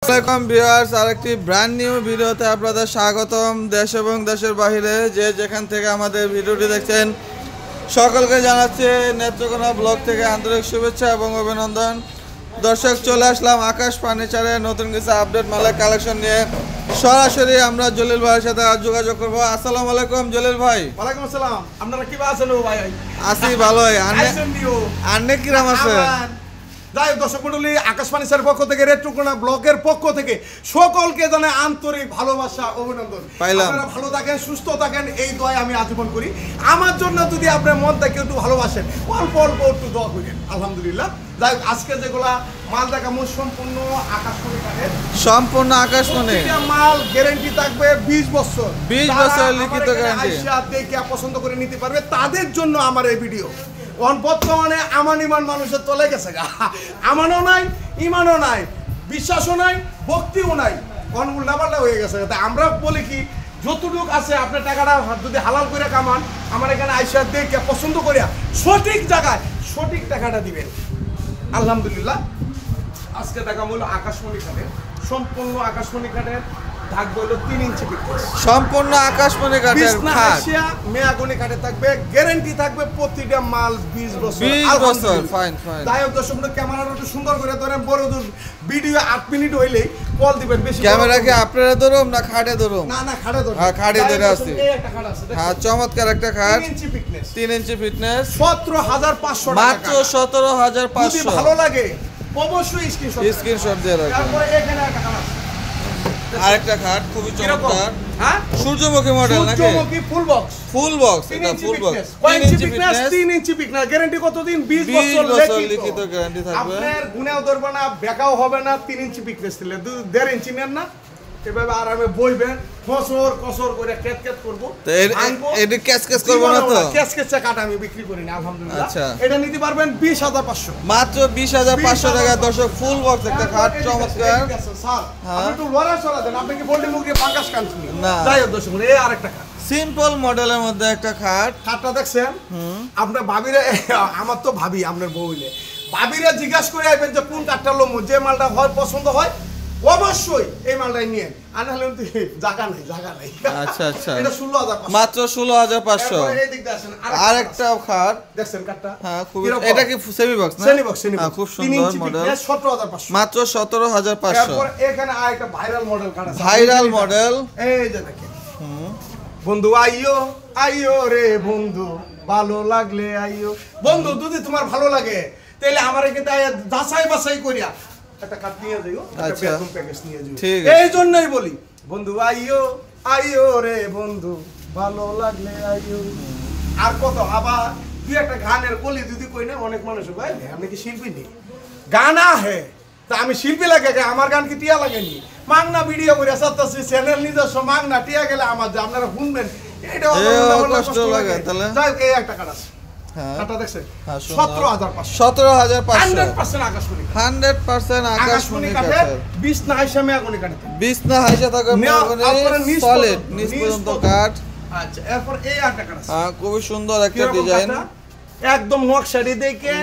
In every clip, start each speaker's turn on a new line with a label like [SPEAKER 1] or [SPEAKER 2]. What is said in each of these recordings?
[SPEAKER 1] আসসালামু ভিউয়ার্স, আরেকটি brand new ভিডিওতে আপনাদের স্বাগতম। দেশ এবং দেশের বাইরে যে যেখান থেকে আমাদের ভিডিওটি দেখছেন সকলকে জানাচ্ছি নেত্রকোনা ব্লগ থেকে আন্তরিক শুভেচ্ছা এবং অভিনন্দন। দর্শক, চলে আসলাম আকাশ ফার্নিচারে নতুন কিছু আপডেট মালের কালেকশন নিয়ে। সরাসরি আমরা জলিল ভাইয়ের সাথে যোগাযোগ করবো। আসসালামু আলাইকুম জলিল ভাই।
[SPEAKER 2] ওয়ালাইকুম আসসালাম। আপনারা কি আছেন ভাই?
[SPEAKER 1] আছি ভালোই। আন্নে কিরাম আছে?
[SPEAKER 2] যাই দর্শক মন্ডলী, আকাশ ফার্নিচারের পক্ষ থেকে নেত্রকোনা ব্লকের পক্ষ থেকে সকলকে জানাই আন্তরিক ভালোবাসা অভিনন্দন। আপনারা ভালো থাকেন, সুস্থ থাকেন, এই দোয়া আমি আজীবন করি। আমার জন্য যদি আপনার মন থেকে একটু ভালোবাসেন, অল্প অল্প একটু দোয়া করেন, আলহামদুলিল্লাহ। যাই আজকে যেগুলা মাল দেখাবো সম্পূর্ণ আকাশমণি কাঠের, সম্পূর্ণ আকাশমণি মাল, গ্যারান্টি থাকবে 20 বছর।
[SPEAKER 1] 20 বছর লিখিত গ্যারান্টি।
[SPEAKER 2] আইসা দেখে পছন্দ করে নিতে পারবে, তাদের জন্য আমার এই ভিডিও। বর্তমানে আমান ইমান মানুষের তলে গেছে গা, আমানও নাই, ইমানও নাই, বিশ্বাসও নাই, ভক্তিও নাই, উল্টাপাল্টা হয়ে গেছে। তাই আমরা বলি কি, যতটুকু আছে আপনার টাকাটা যদি হালাল করে কামান, আমার এখানে আইসা দেখে পছন্দ করিয়া সঠিক জায়গায় সঠিক টাকাটা দিবেন, আলহামদুলিল্লাহ। আজকে দেখা হলো আকাশমণি কাঠের, সম্পূর্ণ আকাশমণি কাঠের, থাকবে হলো 3 ইঞ্চি পিকচার,
[SPEAKER 1] সম্পূর্ণ আকাশমণি কাঠের খাট,
[SPEAKER 2] মেয়াগনি কাঠে থাকবে, গ্যারান্টি থাকবে প্রতিটা মাল 20 বছর।
[SPEAKER 1] 20 বছর। Fine fine.
[SPEAKER 2] তাই দর্শক ক্যামেরাটা একটু সুন্দর করে ধরেন, বড় ভিডিও 8 মিনিট হইলেই কল দিবেন। বেশি
[SPEAKER 1] ক্যামেরা কি আপনারা ধরুম না খাটে ধরুম?
[SPEAKER 2] না না, খাটে ধরুন।
[SPEAKER 1] হ্যাঁ, খাটে ধরে আছে।
[SPEAKER 2] এই একটা খাট আছে,
[SPEAKER 1] হ্যাঁ, চমৎকার একটা খাট।
[SPEAKER 2] 3 ইঞ্চি ফিটনেস,
[SPEAKER 1] 3 ইঞ্চি ফিটনেস,
[SPEAKER 2] 17500 টাকা,
[SPEAKER 1] মাত্র 17500।
[SPEAKER 2] যদি ভালো লাগে অবশ্যই
[SPEAKER 1] স্ক্রিনশট দিয়ে রাখবেন।
[SPEAKER 2] তারপরে এখানে একটা খাট আছে,
[SPEAKER 1] আরেকটা খাট খুবই চমৎকার।
[SPEAKER 2] হ্যাঁ,
[SPEAKER 1] সূর্যমুখী মডেল নাকি?
[SPEAKER 2] সূর্যমুখী ফুল বক্স।
[SPEAKER 1] ফুল বক্স, এটা ফুল বক্স।
[SPEAKER 2] 3 ইঞ্চি ফিটনেস, 3 ইঞ্চি ফিটনেস, গ্যারান্টি কতদিন? 20 বছর
[SPEAKER 1] লিখিত গ্যারান্টি থাকবে।
[SPEAKER 2] আপনার গুণেও ধরবে না, বেকাও হবে না। 3 ইঞ্চি ফিটনেস দিলে 1.5 ইঞ্চি নেন না, এভাবে আরামে বইবেন, কসর কসর করে কেট করব।
[SPEAKER 1] তো এডি ক্যাচ করব না তো?
[SPEAKER 2] ক্যাচ কাটা আমি বিক্রি করি না, আলহামদুলিল্লাহ।
[SPEAKER 1] আচ্ছা,
[SPEAKER 2] এটা নিতে পারবেন 20500,
[SPEAKER 1] মাত্র 20500 টাকা। দর্শক, ফুল বক্স একটা খাট, চমৎকার।
[SPEAKER 2] স্যার আপনি একটু লড়া চড়া দেন, আপনি কি বলতে মুখে পাঙ্কাস কানছেন?
[SPEAKER 1] না,
[SPEAKER 2] তাই দর্শক, এই আরেকটা খাট,
[SPEAKER 1] সিম্পল মডেলের মধ্যে একটা খাট।
[SPEAKER 2] খাটটা দেখছেন? আপনার ভাবিরা, আমার তো ভাবি আপনার বউলে, ভাবিরা জিজ্ঞাসা করে আইবেন যে কোন কাঠটা লম, যে মালটা হয় পছন্দ হয় অবশ্যই এই মালটাই নিয়েন, আর নাহলে জায়গা নাই।
[SPEAKER 1] আচ্ছা আচ্ছা,
[SPEAKER 2] এটা 16500,
[SPEAKER 1] মাত্র 16500।
[SPEAKER 2] এই দিক দেখেন
[SPEAKER 1] আরেকটা খাট
[SPEAKER 2] দেখছেন কাঠটা?
[SPEAKER 1] হ্যাঁ, খুব। এটা কি সেমি বক্স না?
[SPEAKER 2] Semi box.
[SPEAKER 1] হ্যাঁ, খুব সুন্দর মডেল,
[SPEAKER 2] 17500,
[SPEAKER 1] মাত্র 17500।
[SPEAKER 2] এরপর এখানে আরেকটা ভাইরাল মডেল কাঠ আছে,
[SPEAKER 1] ভাইরাল মডেল।
[SPEAKER 2] এই যে দেখেন, বন্ধু আইও আইও রে বন্ধু, ভালো লাগলে আইও। বন্ধু যদি তোমার ভালো লাগে তাহলে আমার এখানে যাচাই বাছাই করিয়া একটা কাট নিয়ে যাইও, একটা বেডরুম প্যাকেজ নিয়ে যাইও। এই জন্যই বলি, বন্ধু আইও আইও রে বন্ধু, ভালো লাগলে আইও। আর কত আবার দুই একটা গানের কলি যদি কই না, অনেক মানুষ ভাই আপনি কি শিল্পী নেই, গান আহে তা আমি শিল্পী লাগে, আমার গান কি টিয়া লাগেনি? মাংনা ভিডিও করে আসতেছি, চ্যানেল নিজস্ব মাংনা টিয়া গেলে আমার যে আপনারা শুনবেন, এটা কষ্ট লাগে। তাহলে যাই, এই একটা কাট আছে, কাটটা দেখছেন? 17500, 100% আকাশমণি,
[SPEAKER 1] 100% আকাশমণি কাঠের।
[SPEAKER 2] বিছনা হাইসা মেয়াগনি কাঠের,
[SPEAKER 1] বিছনা হাইসা থাকে মেয়াগনি, সলিড নিচ পর্যন্ত কাঠ।
[SPEAKER 2] আচ্ছা, এরপর এই একটা কাট আছে,
[SPEAKER 1] হ্যাঁ, খুব সুন্দর একটা ডিজাইন,
[SPEAKER 2] একদম নকশারি দেখেন,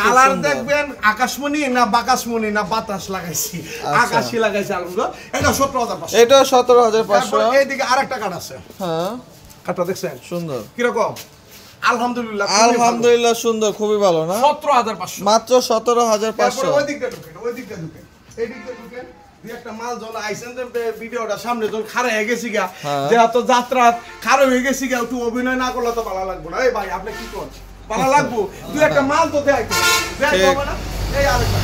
[SPEAKER 2] কালার দেখবেন আকাশমণি না বাকাশমণি না বাতাস লাগাইছি, আকাশি লাগাইছি। আলহামদুলিল্লাহ, এটা 17500,
[SPEAKER 1] এটা 17500।
[SPEAKER 2] এইদিকে আরেকটা কাট আছে,
[SPEAKER 1] হ্যাঁ,
[SPEAKER 2] কাটটা দেখছেন?
[SPEAKER 1] সুন্দর।
[SPEAKER 2] কি রকম? আলহামদুলিল্লাহ,
[SPEAKER 1] আলহামদুলিল্লাহ, সুন্দর, খুবই ভালো না?
[SPEAKER 2] 17500,
[SPEAKER 1] মাত্র 17500।
[SPEAKER 2] ওই দিকটা ঢুকেন, এই দিকটা ঢুকেন। দুই একটা মাল জন আইছেন, ভিডিওটা সামনে জন খারে হয়ে গেছি গা, যেহেতু যাত্রা খারে হয়ে গেছি গা, একটু অভিনয় না করলে তো ভালো লাগবে না। এই ভাই আপনি কি করেন, ভালো লাগবো? দুই একটা মাল তো দেখাইতে হবে না? এই আরেকটা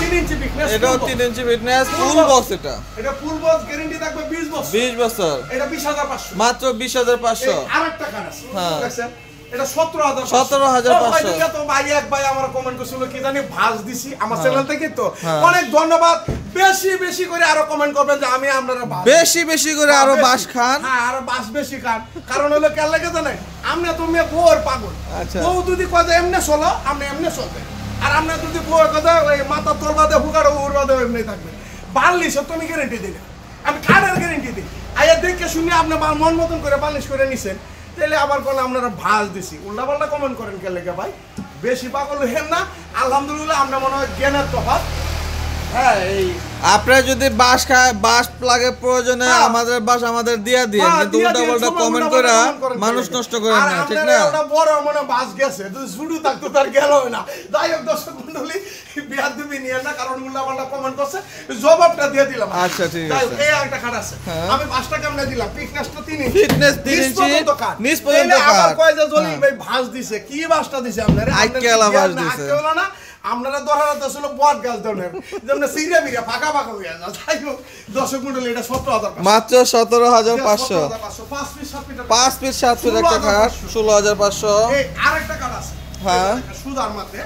[SPEAKER 2] 3 ইঞ্চি ফিটনেস,
[SPEAKER 1] এটাও 3 ইঞ্চি ফিটনেস, ফুল বক্স।
[SPEAKER 2] এটা ফুল বক্স, গ্যারান্টি থাকবে 20 বছর।
[SPEAKER 1] 20 বছর,
[SPEAKER 2] এটা 20500,
[SPEAKER 1] মাত্র 20500।
[SPEAKER 2] আরেকটা কাট আছে, দেখছেন? এটা
[SPEAKER 1] 17500।
[SPEAKER 2] তো ভাই এক ভাই আমার কমেন্ট করছিল, কি জানি ভাজ দিছি আমার চ্যানেল থেকে, তো অনেক ধন্যবাদ। বেশি বেশি করে আরো কমেন্ট করবেন যে আমি আপনারা
[SPEAKER 1] বেশি বেশি করে আরো বাস খান।
[SPEAKER 2] হ্যাঁ, আরো বাস বেশি খান। কারণ হলো কেন লাগে জানেন, আপনি তুমি বউর পাগল। বউ যদি কথা এমনি চলো, আপনি এমনি চলবেন। আর আপনি যদি বউর কথা ওই মাথা তোর বাদে হুকারো উর বাদে এমনি থাকবেন। বাল্লিশ তুমি গ্যারেন্টি দিলে, আমি কার্ডের গ্যারেন্টি দিই। আয়া দেখে শুনে আপনি মন মতন করে বাল্লিশ করে নিছেন, তাহলে আবার বলে আপনারা ভাজ দিছি। উল্টাপাল্টা কমেন্ট করেন কে লেগে ভাই, বেশি পাগল হেন না। আলহামদুলিল্লাহ, আমরা মনে হয় জ্ঞানের তফাৎ। হ্যাঁ, এই
[SPEAKER 1] আপনারা যদি বাস খায় বাস লাগে প্রয়োজনে আমাদের বাস আমাদের দিয়া দিয়ে, কিন্তু উল্টা পাল্টা কমেন্ট করে মানুষ নষ্ট করেন না, ঠিক না?
[SPEAKER 2] ওটা বড় মনে বাস গেছে, যদি শুরু থাকতো তার গেল না। যাই হোক দর্শক মণ্ডলী, বিয়ার দিবি নিয়ে না, কারণ উল্টা পাল্টা কমেন্ট করছে, জবাবটা দিয়ে দিলাম।
[SPEAKER 1] আচ্ছা ঠিক
[SPEAKER 2] যাই
[SPEAKER 1] আছে।
[SPEAKER 2] হোক, এই একটা খাট আছে, আমি বাসটা কেমনে দিলাম, ফিটনেসটা 3 ইঞ্চি,
[SPEAKER 1] ফিটনেস 3 ইঞ্চি, নিচ পর্যন্ত
[SPEAKER 2] আবার
[SPEAKER 1] কাট।
[SPEAKER 2] কয় যে জলিল ভাই ভাঁজ দিছে, কি বাসটা দিছে আপনারা?
[SPEAKER 1] আইকেলা বাস দিছে।
[SPEAKER 2] আইকেলা না, আপনারা ধরাতে ছিল বট গাছ ধরনের, যেমন সিরিয়া বিরিয়া ফাঁকা ফাঁকা হয়ে যায়। যাই হোক দর্শক মণ্ডলী, এটা 17,500,
[SPEAKER 1] মাত্র 17,500।
[SPEAKER 2] 5 ফিট 7 ফিট
[SPEAKER 1] 5 ফিট 7 ফিট একটা খাট 16,500।
[SPEAKER 2] এই আরেকটা কাট আছে,
[SPEAKER 1] হ্যাঁ
[SPEAKER 2] সুদার মধ্যে,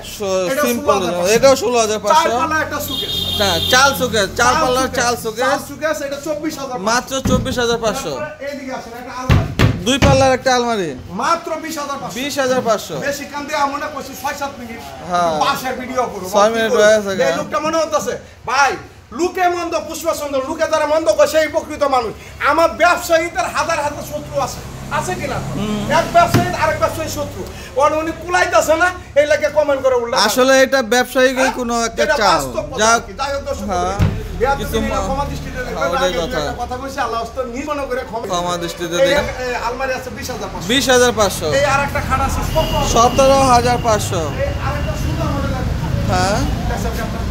[SPEAKER 1] সিম্পল, এটাও 16,500।
[SPEAKER 2] 4 পাল্লা একটা সুকেস,
[SPEAKER 1] হ্যাঁ চাল সুকেস, 4 পাল্লার চাল সুকেস
[SPEAKER 2] সুকেস, এটা 24,000
[SPEAKER 1] মাত্র 24,500।
[SPEAKER 2] এইদিকে আসেন, একটা আলমারি
[SPEAKER 1] 2 পাল্লার একটা আলমারি
[SPEAKER 2] মাত্র 20,500।
[SPEAKER 1] 20,500।
[SPEAKER 2] বেশি কান দিয়ে মনে করছি 6-7 মিনিট
[SPEAKER 1] হ্যাঁ।
[SPEAKER 2] বাসায় ভিডিও করব,
[SPEAKER 1] 6 মিনিট হয়ে গেছে।
[SPEAKER 2] এই লোকটা মনে হচ্ছে ভাই লুকে মন্দ পুষ্প সুন্দর, লুকে যারা মন্দ করে সেই প্রকৃত মানুষ। আমার ব্যবসায়ীদের হাজার হাজার শত্রু আছে, আছে কিনা? এক ব্যবসায়ী আরেক ব্যবসায়ী শত্রু, উনি কুলাইতেছে না, এই লাগে কমেন্ট করে উল্টা।
[SPEAKER 1] আসলে এটা ব্যবসায়িকই কোনো একটা চাল, যাক
[SPEAKER 2] যাই হোক দর্শক,
[SPEAKER 1] হ্যাঁ,
[SPEAKER 2] কিছু ক্ষমা দৃষ্টিতে দেখবেন।
[SPEAKER 1] ওটাই
[SPEAKER 2] আমি
[SPEAKER 1] কথা।
[SPEAKER 2] একটা কথা কইছি, আল্লাহ হস্তে নির্মণ করে
[SPEAKER 1] ক্ষমা দৃষ্টিতে
[SPEAKER 2] এই
[SPEAKER 1] দেখেন।
[SPEAKER 2] আলমারি আছে 20,500।
[SPEAKER 1] 20,500।
[SPEAKER 2] এই আরেকটা খাট আছে
[SPEAKER 1] 17,500।
[SPEAKER 2] এই আরেকটা সুন্দর মডেল আছে,
[SPEAKER 1] হ্যাঁ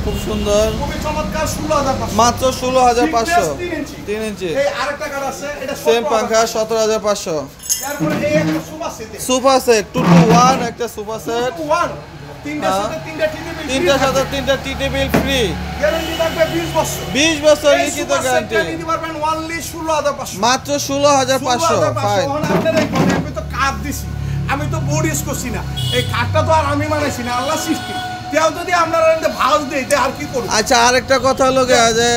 [SPEAKER 1] খুব সুন্দর,
[SPEAKER 2] খুবই চমৎকার, 16,500
[SPEAKER 1] মাত্র 16,500।
[SPEAKER 2] 3 ইঞ্চি।
[SPEAKER 1] 3 ইঞ্চি
[SPEAKER 2] এই আরেকটা কাঠ আছে, এটা
[SPEAKER 1] সেম পাঙ্খা 17,500।
[SPEAKER 2] তারপরে এই একটা sofa set,
[SPEAKER 1] sofa set 2 to 1 একটা সোফা সেট,
[SPEAKER 2] 1 তিনটার সাথে তিনটা টিভি,
[SPEAKER 1] তিনটার সাথে 3টা টি টেবিল ফ্রি,
[SPEAKER 2] গ্যারান্টি থাকবে 20 বছর।
[SPEAKER 1] 20 বছর
[SPEAKER 2] এই
[SPEAKER 1] লিখিত
[SPEAKER 2] সোফা
[SPEAKER 1] গ্যারান্টি,
[SPEAKER 2] সেটটা নিতে পারবেন only 16,500।
[SPEAKER 1] মাত্র 16,500। ফাইন।
[SPEAKER 2] এখন আপনারা এই ঘরে আমি তো কাঠ দিছি, আমি তো বোর্ড ইউজ করছি না, এই কাঠটা তো আর আমি বানাইছি না, আল্লাহ সৃষ্টি। তেও যদি আপনারা ভাজ দেই তে আর কি করব?
[SPEAKER 1] আচ্ছা আরেকটা কথা হলো গিয়া যে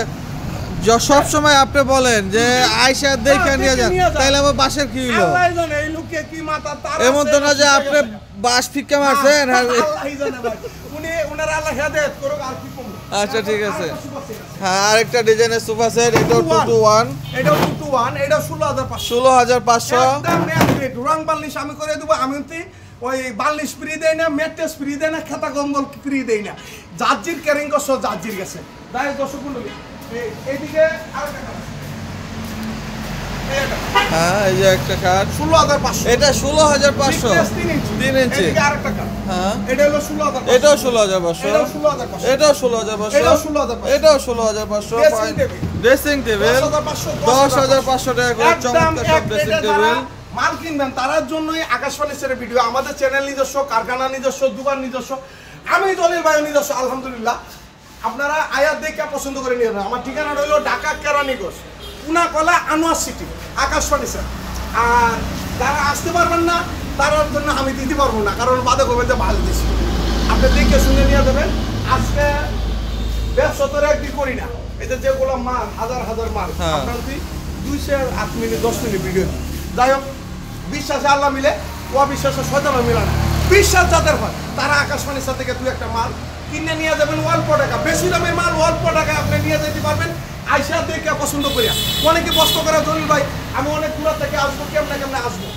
[SPEAKER 1] সব সময় আপনি বলেন যে আয়শা দেখে নিয়ে যান, তাইলে আমার বাসের কি হইলো?
[SPEAKER 2] আল্লাহ জানে এই লোকে কি মাথা তার,
[SPEAKER 1] এমন তো না যে আপনি বাস ফিক্কা মারছেন আর
[SPEAKER 2] আল্লাহই জানে ভাই, উনার আল্লাহ হেদায়েত করুক, আর কি করব?
[SPEAKER 1] আচ্ছা ঠিক আছে। হ্যাঁ আরেকটা ডিজাইনের সোফা সেট, এটাও 2 to 1,
[SPEAKER 2] এটাও 2 to 1, এটাও 16,500।
[SPEAKER 1] 16,500।
[SPEAKER 2] একদম ম্যাট রং বালিশ আমি করে দেব, আমি তো ওই বালিশ ফ্রি দেই না, ম্যাট্রেস ফ্রি দেই না, খাতা কম্বল ফ্রি দেই না, জার্জির ক্যারিং করছো, জার্জির গেছে। তাই দর্শক মণ্ডলী, এইদিকে আরেকটা কাঠ, এই একটা কাঠ,
[SPEAKER 1] হ্যাঁ এই যে একটা কাঠ,
[SPEAKER 2] 16,500।
[SPEAKER 1] এটা 16,500।
[SPEAKER 2] 3 ইঞ্চি।
[SPEAKER 1] 3 ইঞ্চি।
[SPEAKER 2] এদিকে আরেকটা কাঠ,
[SPEAKER 1] হ্যাঁ
[SPEAKER 2] এটা হলো 16,500।
[SPEAKER 1] এটাও 16,500।
[SPEAKER 2] এটাও 16,500।
[SPEAKER 1] এটাও 16,500।
[SPEAKER 2] এটাও 16,500।
[SPEAKER 1] এটাও 16,500।
[SPEAKER 2] Dressing table.
[SPEAKER 1] ড্রেসিং টেবিল 10,500 টাকা করে চমৎকার সব ড্রেসিং টেবিল।
[SPEAKER 2] মাল কিনবেন তার জন্যই আকাশবাণী ছেড়ে ভিডিও, আমাদের চ্যানেল নিজস্ব, কারখানা নিজস্ব, দোকান নিজস্ব, আমি জলিল ভাই নিজস্ব, আলহামদুলিল্লাহ। আপনারা আয়াত দেখে পছন্দ করে নিয়ে যাবেন। আমার ঠিকানা রইল ঢাকা কেরানীগঞ্জ, পুনাকলা, আনোয়ার সিটি, আকাশবাণী স্যার। আর যারা আসতে পারবেন না তার জন্য আমি দিতে পারবো না, কারণ বাদে করবেন যে ভালো দিচ্ছি, আপনি দেখে শুনে নিয়ে যাবেন। আজকে ব্যবসা তো একদিন করি না, এতে যেগুলো মাল হাজার হাজার মাল,
[SPEAKER 1] হ্যাঁ।
[SPEAKER 2] আপনার 2-8 মিনিট 10 মিনিট ভিডিও। যাই হোক, বিশ্বাসে আল্লাহ মিলে, অবিশ্বাসে শয়তানও মিলে না। বিশ্বাস যাদের হয় তারা আকাশবাণীর সাথে থেকে 2-1টা মাল কিনে নিয়ে যাবেন অল্প টাকা, বেশি দামের মাল অল্প টাকায় আপনি নিয়ে যেতে পারবেন। আইসা দেখে পছন্দ করিয়া, অনেকে কষ্ট করে জলিল ভাই আমি অনেক দূর থেকে আসবো, কেমনে কেমনে আসবো?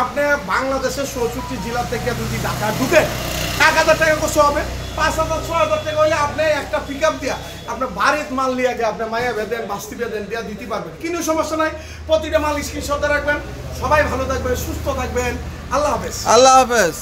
[SPEAKER 2] আপনি বাংলাদেশের 64 জেলা থেকে যদি ঢাকা ঢুকে 1,000 টাকা কষ্ট হবে, 5,000-6,000 টাকা হলে আপনি একটা পিক আপ দিয়া আপনার বাড়ির মাল নিয়ে গিয়ে আপনি মায়া বেদেন, বাস্তি বেদেন দিয়া দিতে পারবেন, কিন্তু সমস্যা নাই। প্রতিটা মাল স্ক্রিনশটে রাখবেন। সবাই ভালো থাকবেন, সুস্থ থাকবেন, আল্লাহ হাফেজ।
[SPEAKER 1] আল্লাহ হাফেজ।